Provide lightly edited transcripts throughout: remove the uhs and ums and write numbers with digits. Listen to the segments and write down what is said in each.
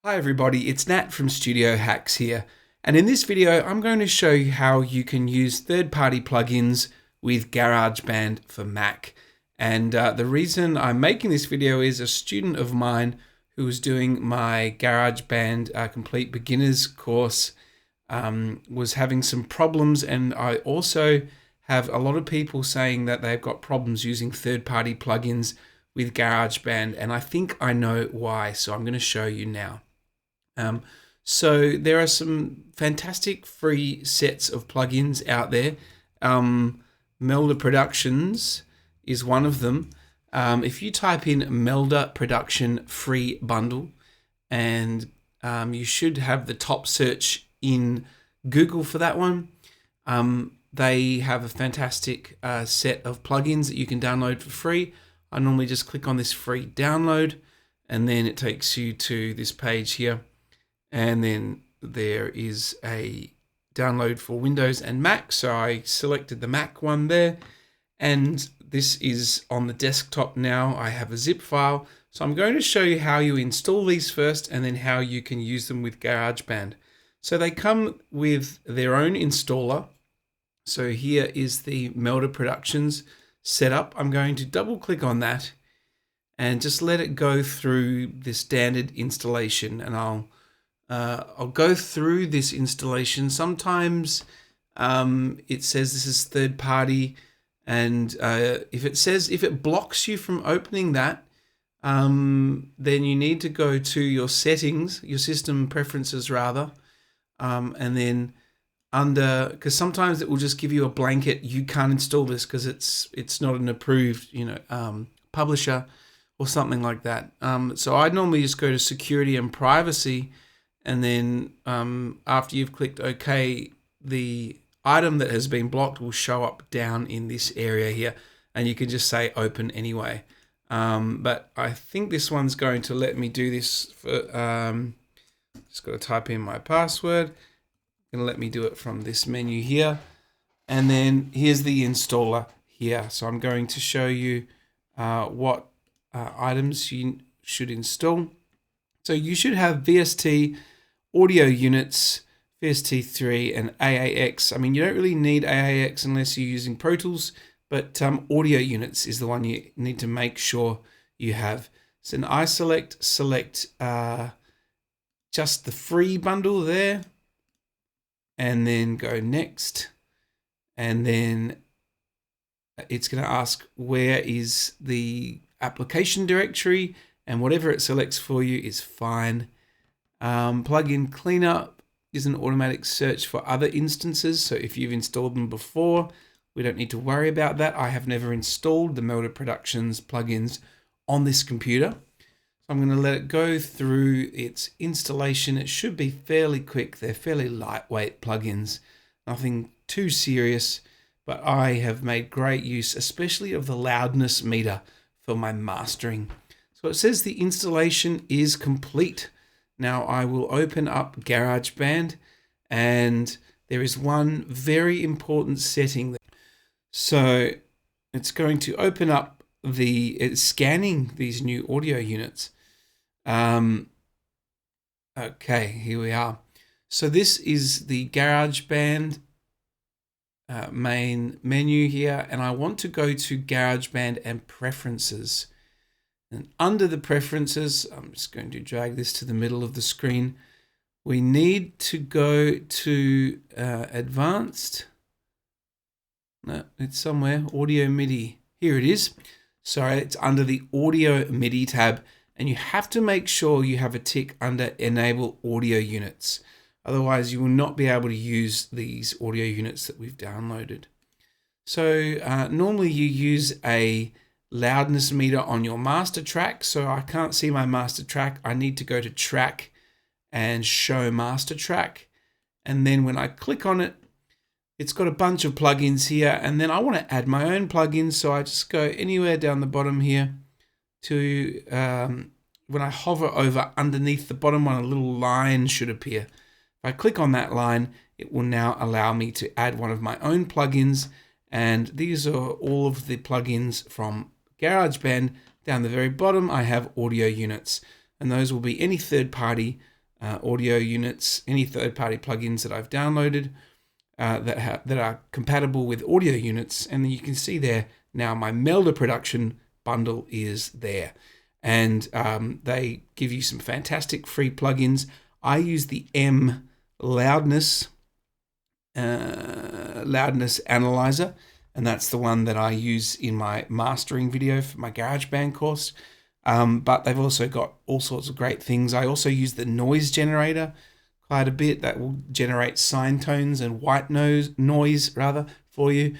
Hi everybody, it's Nat from Studio Hacks here, and in this video I'm going to show you how you can use third-party plugins with GarageBand for Mac. And the reason I'm making this video is a student of mine who was doing my GarageBand Complete Beginners course was having some problems, and I also have a lot of people saying that they've got problems using third-party plugins with GarageBand, and I think I know why, so I'm going to show you now. So there are some fantastic free sets of plugins out there. Melda Productions is one of them. If you type in Melda Production free bundle, and you should have the top search in Google for that one. They have a fantastic set of plugins that you can download for free. I normally just click on this free download, and then it takes you to this page here. And then there is a download for Windows and Mac. So I selected the Mac one there, and this is on the desktop now. I have a zip file. So I'm going to show you how you install these first and then how you can use them with GarageBand. So they come with their own installer. So here is the Melda Productions setup. I'm going to double click on that and just let it go through the standard installation, and I'll go through this installation. Sometimes it says this is third party, and if it blocks you from opening that, then you need to go to your settings, your system preferences rather, and then because sometimes it will just give you a blanket, you can't install this because it's not an approved publisher or something like that. So I normally just go to security and privacy. And then after you've clicked OK, the item that has been blocked will show up down in this area here, and you can just say open anyway. But I think this one's going to let me do this. Just got to type in my password. Going to let me do it from this menu here. And then here's the installer here. So I'm going to show you what items you should install. So you should have VST, audio units, VST3, and AAX. I mean, you don't really need AAX unless you're using Pro Tools, but audio units is the one you need to make sure you have. So then I select just the free bundle there, and then go next. And then it's going to ask where is the application directory, and whatever it selects for you is fine. Plugin cleanup is an automatic search for other instances. So if you've installed them before, we don't need to worry about that. I have never installed the Melda Productions plugins on this computer. So I'm going to let it go through its installation. It should be fairly quick. They're fairly lightweight plugins, nothing too serious, but I have made great use, especially of the loudness meter for my mastering. So it says the installation is complete. Now I will open up GarageBand, and there is one very important setting. So it's going to open up it's scanning these new audio units. Okay, here we are. So this is the GarageBand main menu here, and I want to go to GarageBand and Preferences. And under the preferences, I'm just going to drag this to the middle of the screen. We need to go to advanced. No, it's somewhere. Audio MIDI. Here it is. Sorry, it's under the Audio MIDI tab. And you have to make sure you have a tick under Enable Audio Units. Otherwise, you will not be able to use these audio units that we've downloaded. So normally you use a loudness meter on your master track. So I can't see my master track. I need to go to track and show master track. And then when I click on it, it's got a bunch of plugins here. And then I want to add my own plugins. So I just go anywhere down the bottom here to, when I hover over underneath the bottom one, a little line should appear. If I click on that line, it will now allow me to add one of my own plugins. And these are all of the plugins from GarageBand. Down the very bottom, I have audio units, and those will be any third-party audio units, any third-party plugins that I've downloaded that are compatible with audio units. And you can see there now my Melder production bundle is there. And they give you some fantastic free plugins. I use the M loudness analyzer, and that's the one that I use in my mastering video for my GarageBand course. But they've also got all sorts of great things. I also use the noise generator quite a bit. That will generate sine tones and white noise for you.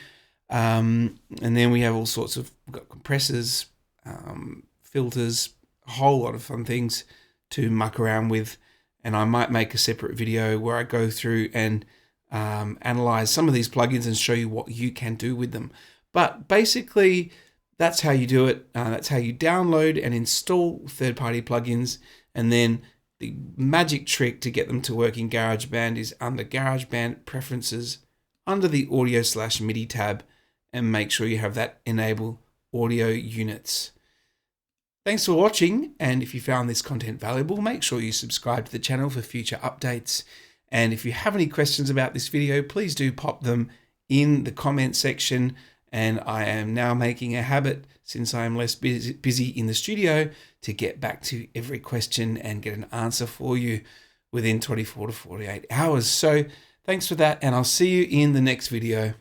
And then we have all sorts of, we've got compressors, filters, a whole lot of fun things to muck around with. And I might make a separate video where I go through and analyze some of these plugins and show you what you can do with them. But basically, that's how you do it. That's how you download and install third-party plugins. And then the magic trick to get them to work in GarageBand is under GarageBand Preferences, under the Audio/MIDI tab, and make sure you have that Enable Audio Units. Thanks for watching, and if you found this content valuable, make sure you subscribe to the channel for future updates. And if you have any questions about this video, please do pop them in the comment section. And I am now making a habit, since I am less busy in the studio, to get back to every question and get an answer for you within 24 to 48 hours. So thanks for that, and I'll see you in the next video.